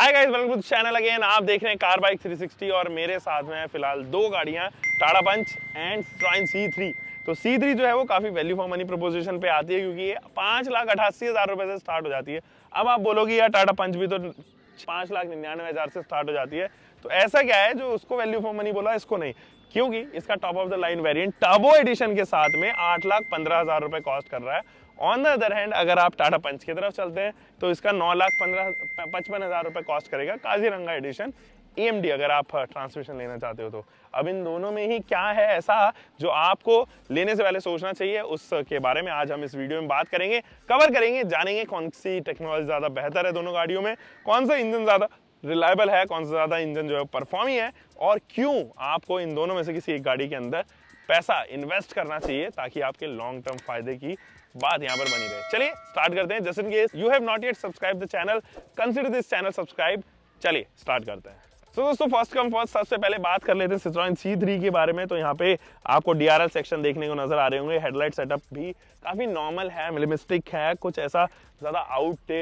Hi guys, welcome to channel again. आप देख रहे हैं कार बाइक 360 और मेरे साथ में है फिलहाल दो गाड़ियां, Tata punch and Citroen C3। तो C3 जो है वो काफी वैल्यू फॉर मनी प्रोपोजिशन पे आती है क्योंकि ये 5,88,000 रुपए से स्टार्ट हो जाती है। अब आप बोलोगे यार टाटा पंच भी तो 5,99,000 से स्टार्ट हो जाती है, तो ऐसा क्या है जो उसको वैल्यू फॉर मनी बोला इसको नहीं? क्योंकि इसका top of the line variant turbo edition के साथ में 8,15,000 रुपए कॉस्ट कर रहा है। ऑन द अदर हैंड अगर आप टाटा पंच की तरफ चलते हैं तो इसका 9,55,000 रुपए कॉस्ट करेगा काजीरंगा एडिशन AMD, अगर आप ट्रांसमिशन लेना चाहते हो तो। अब इन दोनों में ही क्या है ऐसा जो आपको लेने से पहले सोचना चाहिए, उसके बारे में आज हम इस वीडियो में बात करेंगे, कवर करेंगे, जानेंगे कौन सी टेक्नोलॉजी ज्यादा बेहतर है दोनों गाड़ियों में, कौन सा इंजन ज्यादा रिलायबल है, कौन सा ज्यादा इंजन जो है परफॉर्मी है, और क्यों आपको इन दोनों में से किसी एक गाड़ी के अंदर पैसा इन्वेस्ट करना चाहिए ताकि आपके लॉन्ग टर्म फायदे की बात यहाँ पर बनी रहे। चलिए स्टार्ट करते हैं। Just in case you have not yet subscribe the channel, consider this channel subscribe. चलिए स्टार्ट करते हैं। तो दोस्तों फर्स्ट कम फर्स्ट, सबसे पहले बात कर लेते हैं सिट्रोएन C3 के बारे में। तो यहाँ पे आपको DRL सेक्शन देखने को नजर आ रहे होंगे। हेडलाइट सेटअप भी काफी नॉर्मल है, मिनिमलिस्टिक है, कुछ ऐसा ज्यादा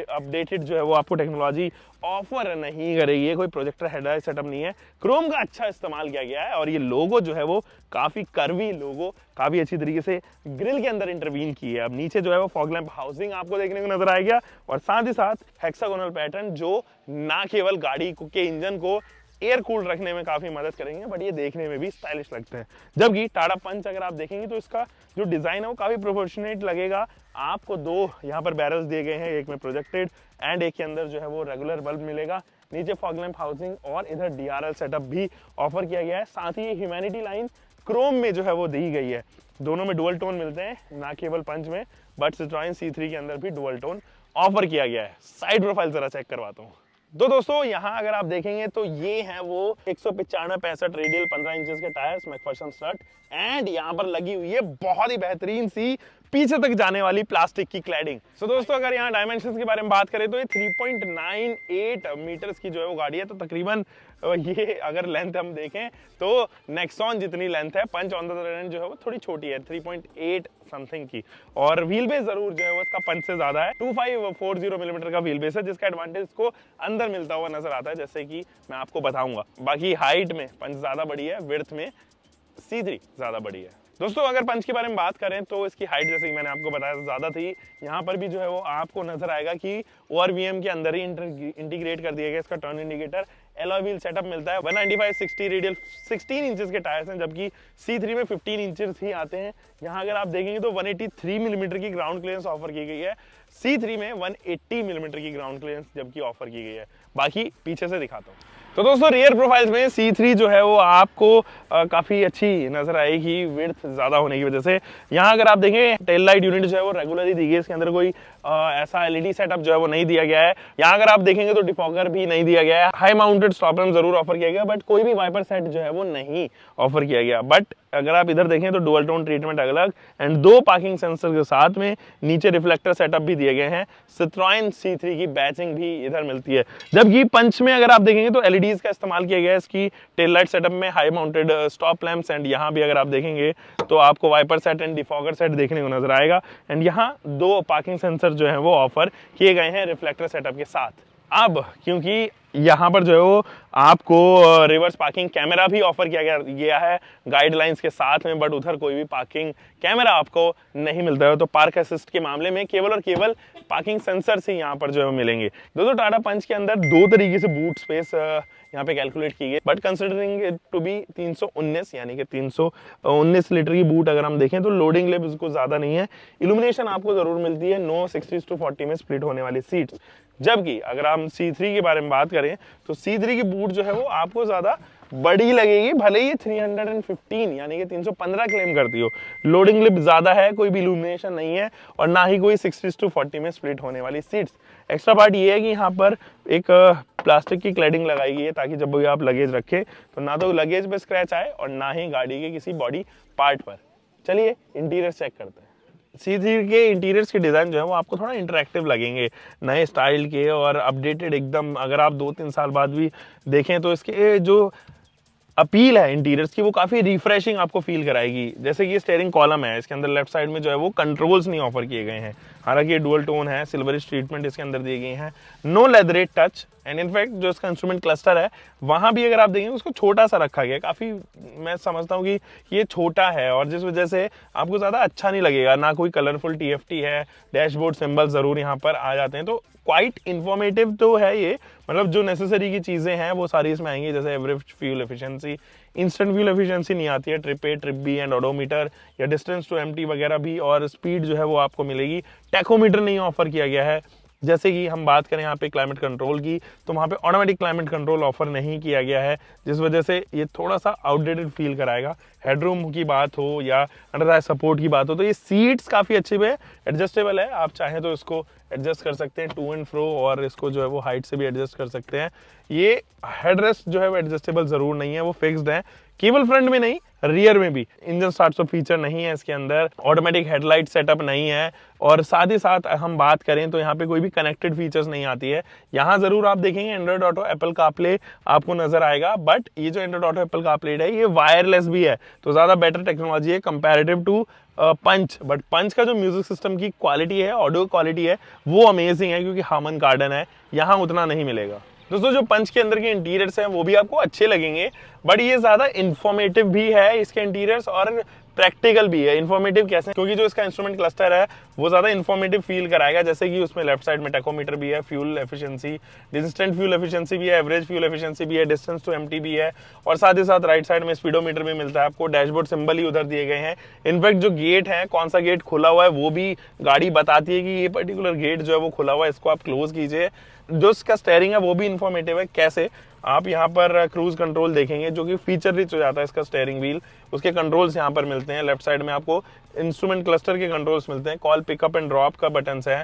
अपडेटेड जो है वो आपको टेक्नोलॉजी ऑफर नहीं करेगी। ये कोई प्रोजेक्टर हेडलाइट सेटअप नहीं है। क्रोम का अच्छा इस्तेमाल किया गया है और ये लोगो जो है वो काफी कर्वी लोगो, काफी अच्छी तरीके से ग्रिल के अंदर इंटरवीन की है। अब नीचे जो है वो फॉग लैंप हाउसिंग आपको देखने को नजर आएगा और साथ ही साथ हेक्सागोनल पैटर्न जो ना केवल गाड़ी के इंजन को एयर कूल्ड रखने में काफी मदद करेंगे बट ये देखने में भी स्टाइलिश लगते हैं। जबकि टाटा पंच अगर आप देखेंगे तो इसका जो डिजाइन है वो काफी प्रोपोर्शनेट लगेगा। आपको दो यहाँ पर बैरल्स दिए गए हैं, एक में प्रोजेक्टेड एंड एक के अंदर जो है वो रेगुलर बल्ब मिलेगा। नीचे फॉग लैंप हाउसिंग और इधर DRL सेटअप भी ऑफर किया गया है। साथ ही ह्यूमैनिटी लाइन क्रोम में जो है वो दी गई है। दोनों में डुअल टोन मिलते हैं, ना केवल पंच में बट सिट्रोएन C3 के अंदर भी डुअल टोन ऑफर किया गया है। साइड प्रोफाइल जरा चेक करवाता हूँ। तो दोस्तों यहाँ अगर आप देखेंगे तो ये है वो 195/65 रेडियल 15 इंचेस के टायर्स, मैकफर्सन स्ट्रट एंड यहाँ पर लगी हुई है बहुत ही बेहतरीन सी पीछे तक जाने वाली प्लास्टिक की क्लैडिंग। तो दोस्तों अगर यहाँ डायमेंशंस के बारे में बात करें तो ये 3.98 मीटर्स की जो है वो गाड़ी है। तो तकरीबन ये अगर लेंथ हम देखें तो नेक्सॉन जितनी लेंथ है। पंच ऑन द अदर हैंड जो है वो थोड़ी छोटी है, 3.8 समथिंग की, और व्हील बेस जरूर जो है वो इसका पंच से ज्यादा है। 2540 मिलीमीटर का व्हील बेस है जिसका एडवांटेज को अंदर मिलता हुआ नजर आता है, जैसे कि मैं आपको बताऊंगा। बाकी हाइट में पंच ज्यादा बड़ी है, विड्थ में C3 ज्यादा बड़ी है। दोस्तों अगर पंच के बारे में बात करें तो इसकी हाइट जैसे कि मैंने आपको बताया ज्यादा थी। यहाँ पर भी जो है वो आपको नजर आएगा कि ORVM के अंदर ही इंटीग्रेट कर दिया गया इसका turn indicator. Alloy wheel setup मिलता है। 195/60 रेडियल 16 इंचेस के टायर्स हैं, जबकि C3 में 15 इंचेस ही आते हैं। यहाँ अगर आप देखेंगे तो 183 मिलीमीटर की ग्राउंड क्लियरेंस ऑफर की गई है। C3 में 180 मिलीमीटर की ग्राउंड क्लियरेंस जबकि ऑफर की गई है। बाकी पीछे से दिखाता हूँ। तो दोस्तों रियर प्रोफाइल्स में C3 जो है वो आपको काफी अच्छी नजर आएगी विड्थ ज्यादा होने की वजह से। यहाँ अगर आप देखें टेल लाइट यूनिट जो है वो रेगुलरली दी गई है, इसके अंदर कोई ऐसा LED सेटअप जो है वो नहीं दिया गया है। यहाँ अगर आप देखेंगे तो डिफॉगर भी नहीं दिया गया है। हाई माउंटेड स्टॉप लैंप जरूर ऑफर किया गया बट कोई भी वाइपर सेट जो है वो नहीं ऑफर किया गया। बट अगर आप इधर देखें तो डुअल टोन ट्रीटमेंट अलग एंड दो पार्किंग सेंसर के साथ में नीचे रिफ्लेक्टर सेटअप भी दिए गए हैं। सिट्रोएन C3 की बैचिंग भी इधर मिलती है। जबकि पंच में अगर आप देखेंगे तो LEDs का इस्तेमाल किया गया है इसकी टेल लाइट सेटअप में, high mounted stop lamps and यहाँ भी अगर आप देखेंगे तो आपको wiper set and defogger set देखने को नजर आएगा। एंड यहाँ दो पार्किंग सेंसर जो है वो ऑफर किए गए हैं रिफ्लेक्टर सेटअप के साथ। अब क्योंकि यहाँ पर जो है वो आपको रिवर्स पार्किंग कैमरा भी ऑफर किया गया है गाइडलाइंस के साथ में, बट उधर कोई भी पार्किंग कैमरा आपको नहीं मिलता है। तो पार्क असिस्ट के मामले में केवल और केवल पार्किंग सेंसर से यहाँ पर जो है मिलेंगे। दोस्तों टाटा पंच के अंदर दो तरीके से बूट स्पेस यहाँ पे कैलकुलेट की गई, but considering it to be 319 यानी कि 319 लीटर की बूट अगर हम देखें तो लोडिंग लेब उसको ज्यादा नहीं है। इल्यूमिनेशन आपको जरूर मिलती है, नो 60:40 में स्प्लिट होने वाली सीट्स। जबकि अगर हम C3 के बारे में बात करें तो C3 की बूट जो है वो आपको ज्यादा बड़ी लगेगी, भले ही 315 यानी कि 315 क्लेम करती हो। लोडिंग लिप ज्यादा है, कोई भी इल्यूमिनेशन नहीं है और ना ही कोई 60:40 में स्प्लिट होने वाली सीट्स। एक्स्ट्रा पार्ट ये है कि यहाँ पर एक प्लास्टिक की क्लैडिंग लगाई गई है ताकि जब भी आप लगेज रखे तो ना तो लगेज पे स्क्रैच आए और ना ही गाड़ी के किसी बॉडी पार्ट पर। चलिए इंटीरियर चेक करते हैं। C3 के इंटीरियर्स के डिजाइन जो है वो आपको थोड़ा इंटरेक्टिव लगेंगे, नए स्टाइल के और अपडेटेड एकदम। अगर आप 2-3 साल बाद भी देखें तो इसके जो अपील है इंटीरियर्स की वो काफी रिफ्रेशिंग आपको फील कराएगी। जैसे कि स्टीयरिंग कॉलम है, इसके अंदर लेफ्ट साइड में जो है वो कंट्रोल्स नहीं ऑफर किए गए हैं। हालांकि ये डुअल टोन है, सिल्वरिश ट्रीटमेंट इसके अंदर दिए गए हैं, no leatherette touch. And in fact जो इसका इंस्ट्रूमेंट क्लस्टर है वहां भी अगर आप देखेंगे उसको छोटा सा रखा गया है, काफी मैं समझता हूँ कि ये छोटा है और जिस वजह से आपको ज्यादा अच्छा नहीं लगेगा। ना कोई कलरफुल टीएफटी है, डैशबोर्ड सिंबल जरूर यहाँ पर आ जाते हैं, तो क्वाइट इंफॉर्मेटिव तो है ये, मतलब जो नेसेसरी की चीजें हैं वो सारी इसमें आएंगी, जैसे average fuel efficiency, instant fuel efficiency नहीं आती है, trip A trip B and odometer या डिस्टेंस टू एम्प्टी वगैरह भी, और स्पीड जो है वो आपको मिलेगी। टैकोमीटर नहीं ऑफर किया गया है। जैसे कि हम बात करें यहाँ पे क्लाइमेट कंट्रोल की, तो वहाँ पे ऑटोमेटिक क्लाइमेट कंट्रोल ऑफर नहीं किया गया है, जिस वजह से ये थोड़ा सा आउटडेटेड फील कराएगा। हेडरूम की बात हो या अंडर सपोर्ट की बात हो, तो ये सीट्स काफ़ी अच्छे पे एडजस्टेबल है, आप चाहें तो इसको एडजस्ट कर सकते हैं टू एंड फ्रो, और इसको जो है वो हाइट से भी एडजस्ट कर सकते हैं। ये हेडरेस्ट जो है वो एडजस्टेबल जरूर नहीं है, वो फिक्स्ड है, केवल फ्रंट में नहीं रियर में भी। इंजन स्टार्ट स्टॉप फीचर नहीं है इसके अंदर, ऑटोमेटिक हेडलाइट सेटअप नहीं है, और साथ ही साथ हम बात करें तो यहाँ पे कोई भी कनेक्टेड फीचर्स नहीं आती है। यहाँ जरूर आप देखेंगे एंड्रॉइड ऑटो, एप्पल कारप्ले आपको नजर आएगा, बट ये जो एंड्रॉइड ऑटो एप्पल कारप्ले है ये वायरलेस भी है, तो ज्यादा बेटर टेक्नोलॉजी है कंपैरेटिव टू पंच। बट पंच का जो म्यूजिक सिस्टम की क्वालिटी है, ऑडियो क्वालिटी है, वो अमेजिंग है, क्योंकि हामन गार्डन है, यहाँ उतना नहीं मिलेगा। दोस्तों जो पंच के अंदर के इंटीरियर्स हैं वो भी आपको अच्छे लगेंगे, बट ये ज्यादा इंफॉर्मेटिव भी है इसके इंटीरियर्स और प्रैक्टिकल भी है। इंफॉर्मेटिव कैसे, क्योंकि जो इसका इंस्ट्रूमेंट क्लस्टर है वो ज्यादा इंफॉर्मेटिव फील कराएगा, जैसे कि उसमें लेफ्ट साइड में टैकोमीटर भी है, fuel efficiency, instant fuel efficiency भी है, एवरेज फ्यूल एफिशिएंसी भी है, डिस्टेंस टू एम्प्टी भी है, और साथ ही साथ राइट साइड में स्पीडोमीटर भी मिलता है आपको, डैशबोर्ड सिंबल ही उधर दिए गए हैं। इनफैक्ट जो गेट है, कौन सा गेट खुला हुआ है वो भी गाड़ी बताती है कि ये पर्टिकुलर गेट जो है वो खुला हुआ है, इसको आप क्लोज कीजिए। जो इसका स्टेयरिंग है वो भी इंफॉर्मेटिव है, कैसे आप यहाँ पर क्रूज कंट्रोल देखेंगे जो कि फीचर रिच हो जाता है इसका स्टेयरिंग व्हील, उसके कंट्रोल्स यहाँ पर मिलते हैं। लेफ्ट साइड में आपको इंस्ट्रूमेंट क्लस्टर के कंट्रोल्स मिलते हैं, कॉल पिकअप एंड ड्रॉप का बटन है,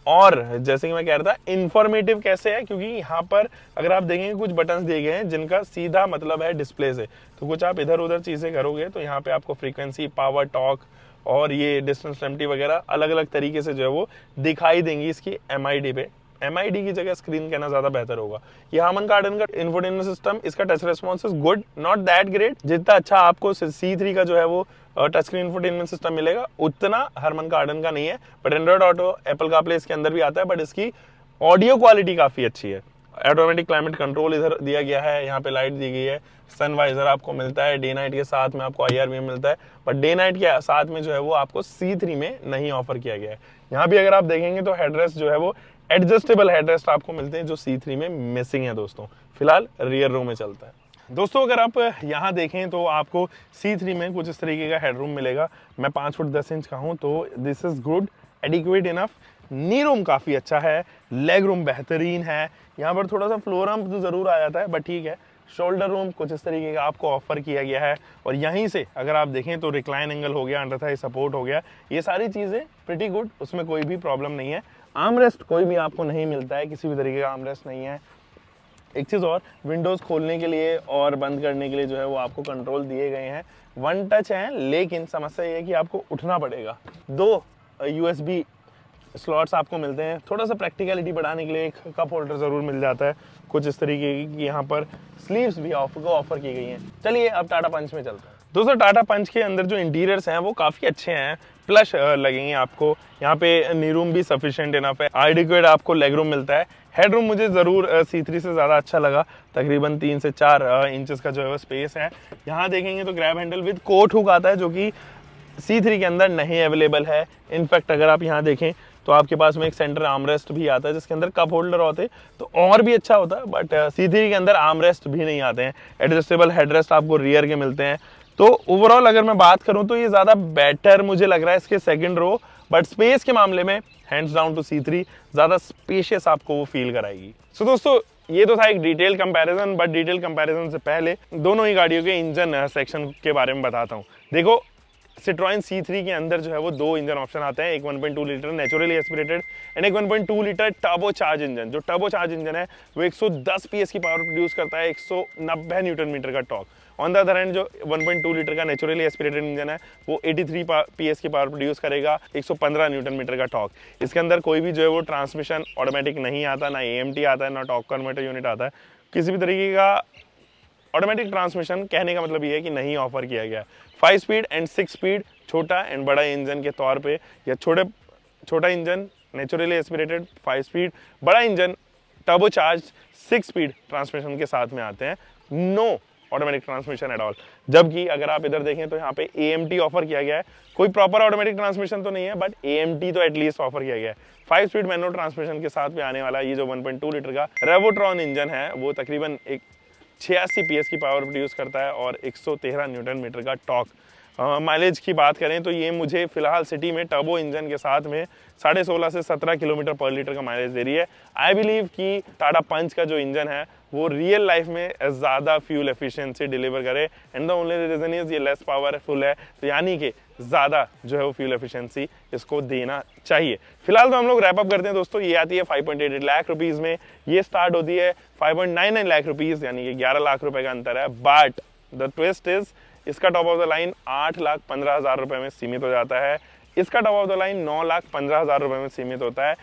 और जैसे कि मैं कह रहा था इंफॉर्मेटिव कैसे है, क्योंकि यहाँ पर अगर आप देखेंगे कुछ बटन्स दिए गए हैं जिनका सीधा मतलब है डिस्प्ले से, तो कुछ आप इधर उधर चीजें करोगे तो यहाँ पे आपको फ्रीक्वेंसी, पावर, टॉर्क और ये डिस्टेंस एम्प्टी वगैरह अलग अलग तरीके से जो है वो दिखाई देंगी इसकी MID पे। MID की जगह स्क्रीन कहना ज्यादा बेहतर होगा। ये हामन गार्डन का इंफोटेनमेंट सिस्टम, इसका touch response is good, not that great. जितना अच्छा आपको C3 का जो है वो टच स्क्रीन इंफोटेनमेंट सिस्टम मिलेगा उतना हामन गार्डन का नहीं है। But Android auto, Apple CarPlay इसके अंदर भी आता है, बट इसकी ऑडियो क्वालिटी काफी अच्छी है। ऑटोमेटिक क्लाइमेट कंट्रोल इधर दिया गया है, यहाँ पे लाइट दी गई है, सनवाइजर आपको मिलता है, डे नाइट के साथ में आपको IR मिलता है, बट डे नाइट के साथ में जो है वो आपको C3 में नहीं ऑफर किया गया है। यहाँ भी अगर आप देखेंगे तो हेडरेस्ट जो है वो एडजस्टेबल हेडरेस्ट आपको मिलते हैं, जो C3 में मिसिंग है दोस्तों। फिलहाल रियर रो में चलता है। दोस्तों अगर आप यहाँ देखें तो आपको C3 में कुछ इस तरीके का हेडरूम मिलेगा। मैं 5 फुट 10 इंच का हूँ, तो this is good, adequate enough. Knee room काफी अच्छा है, लेग रूम बेहतरीन है, यहाँ पर थोड़ा सा फ्लोर रम्प तो जरूर आ जाता है, बट ठीक है। शोल्डर रूम कुछ इस तरीके का आपको ऑफर किया गया है, और यहीं से अगर आप देखें तो रिक्लाइन एंगल हो गया, अंडर थाई सपोर्ट हो गया, ये सारी चीजें प्रिटी गुड, उसमें कोई भी प्रॉब्लम नहीं है। आर्मरेस्ट कोई भी आपको नहीं मिलता है, किसी भी तरीके का आर्मरेस्ट नहीं है। एक चीज और, विंडोज खोलने के लिए और बंद करने के लिए जो है वो आपको कंट्रोल दिए गए हैं, वन टच है, लेकिन समस्या ये है कि आपको उठना पड़ेगा। 2 USB स्लॉट्स आपको मिलते हैं, थोड़ा सा प्रैक्टिकलिटी बढ़ाने के लिए एक कप होल्डर जरूर मिल जाता है, कुछ इस तरीके की यहाँ पर स्लीव्स भी ऑफर की गई हैं। चलिए अब टाटा पंच में चलते हैं। दोस्तों टाटा पंच के अंदर जो इंटीरियर्स हैं वो काफी अच्छे हैं, प्लस लगेंगे आपको। यहाँ पे नी रूम भी सफिशिएंट इनफ है, एडिक्वेट आपको लेग रूम मिलता है। हेडरूम मुझे जरूर C3 से ज्यादा अच्छा लगा, तकरीबन 3 से 4 इंचेस का जो है स्पेस है। यहाँ देखेंगे तो grab handle with coat hook आता है, जो कि C3 के अंदर नहीं अवेलेबल है। इनफैक्ट अगर आप यहाँ देखें तो आपके पास में एक सेंटर आर्मरेस्ट भी आता है, जिसके अंदर कप होल्डर होते तो और भी अच्छा होता है, बट C3 के अंदर आर्मरेस्ट भी नहीं आते हैं। एडजस्टेबल हेडरेस्ट आपको रियर के मिलते हैं। तो ओवरऑल अगर मैं बात करूं तो ये ज्यादा बेटर मुझे लग रहा है इसके सेकंड रो, बट स्पेस के मामले में हैंड्स डाउन टू C3 ज्यादा स्पेशियस आपको वो फील कराएगी। सो दोस्तों ये तो था एक detail comparison, but detail comparison से पहले दोनों ही गाड़ियों के इंजन सेक्शन के बारे में बताता हूँ। देखो सिट्रोइन C3 के अंदर जो है वो 2 इंजन ऑप्शन आते हैं, एक 1.2 लीटर नेचुरली एस्पिरेटेड एंड एक 1.2 लीटर टर्बो चार्ज इंजन। जो टर्बो चार्ज इंजन है वो 110 PS की पावर प्रोड्यूस करता है, 190 न्यूटन मीटर का torque. On the other hand जो 1.2 लीटर का नेचुरली एस्पिरेटेड इंजन है वो 83 PS की पावर प्रोड्यूस करेगा, 115 न्यूटन मीटर का टॉर्क। इसके अंदर कोई भी जो है वो ट्रांसमिशन ऑटोमेटिक नहीं आता, ना AMT आता है, ना टॉर्क कन्वर्टर यूनिट आता है, किसी भी तरीके का ऑटोमेटिक ट्रांसमिशन कहने का मतलब ये है कि नहीं ऑफर किया गया। 5 स्पीड एंड 6 स्पीड, छोटा एंड बड़ा इंजन के तौर पे या छोटे छोटा इंजन नेचुरली एस्पिरेटेड 5 स्पीड, बड़ा engine turbo charge 6 speed transmission के साथ में आते हैं, no automatic transmission at all. जबकि अगर आप इधर देखें तो यहाँ पे AMT ऑफर किया गया है, कोई प्रॉपर ऑटोमेटिक ट्रांसमिशन तो नहीं है बट AMT तो एटलीस्ट ऑफर किया गया है। 5 स्पीड मैनुअल ट्रांसमिशन के साथ में आने वाला ये जो 1.2 लीटर का रेवोट्रॉन इंजन है वो तकरीबन एक 86 PS की पावर प्रोड्यूस करता है और 113 न्यूटन मीटर का टॉर्क। माइलेज की बात करें तो ये मुझे फिलहाल सिटी में टर्बो इंजन के साथ में 16.5 से 17 किलोमीटर पर लीटर का माइलेज दे रही है। आई बिलीव कि टाटा पंच का जो इंजन है वो रियल लाइफ में ज़्यादा फ्यूल एफिशिएंसी डिलीवर करे, and the only reason is ये लेस पावरफुल है, तो यानी कि ज़्यादा जो है वो फ्यूल एफिशिएंसी इसको देना चाहिए। फिलहाल तो हम लोग रैप अप करते हैं दोस्तों। ये आती है 5.88 लाख रुपीज़ में, ये स्टार्ट होती है 5.99 लाख रुपीज़, यानी कि 11 लाख रुपए का अंतर है। बट द ट्विस्ट इज इसका टॉप ऑफ द लाइन 8,15,000 रुपए में सीमित हो जाता है, इसका टॉप ऑफ द लाइन 9,15,000 रुपए में सीमित होता है,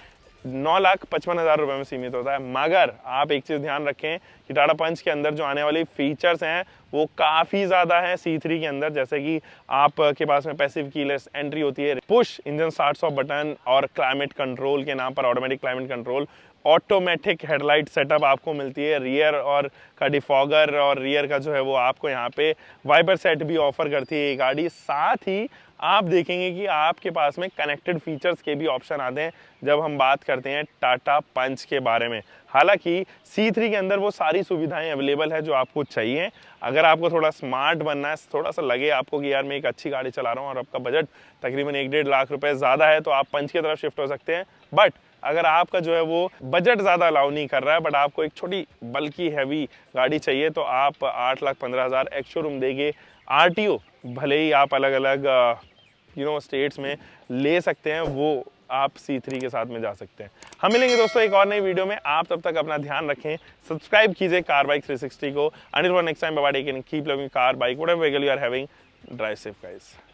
9,55,000 रुपए में सीमित होता है। मगर आप एक चीज़ ध्यान रखें कि टाटा पंच के अंदर जो आने वाली फीचर्स हैं वो काफ़ी ज़्यादा हैं C3 के अंदर, जैसे कि आपके पास में पैसिव कीलेस एंट्री होती है, push engine start off button और क्लाइमेट कंट्रोल के नाम पर automatic climate control, automatic headlight setup आपको मिलती है, रियर और का डिफॉगर और रियर का जो है वो आपको यहाँ पे वाइपर सेट भी ऑफर करती है ये गाड़ी। साथ ही आप देखेंगे कि आपके पास में कनेक्टेड फीचर्स के भी ऑप्शन आते हैं जब हम बात करते हैं टाटा पंच के बारे में। हालांकि C3 के अंदर वो सारी सुविधाएं अवेलेबल है जो आपको चाहिए। अगर आपको थोड़ा स्मार्ट बनना है, थोड़ा सा लगे आपको कि यार मैं एक अच्छी गाड़ी चला रहा हूँ और आपका बजट तकरीबन 1-1.5 लाख रुपए ज़्यादा है, तो आप पंच की तरफ शिफ्ट हो सकते हैं। बट अगर आपका जो है वो बजट ज़्यादा अलाउ नहीं कर रहा है बट आपको एक छोटी बल्कि हैवी गाड़ी चाहिए, तो आप 8,15,000 एक्स शोरूम देंगे। RTO भले ही आप अलग अलग स्टेट्स में ले सकते हैं, वो आप C3 के साथ में जा सकते हैं। हम मिलेंगे दोस्तों एक और नई वीडियो में। आप तब तक अपना ध्यान रखें, सब्सक्राइब कीजिए कार बाइक 360 को। Until next time, bye bye, keep loving car bike whatever vehicle you are having, drive safe guys.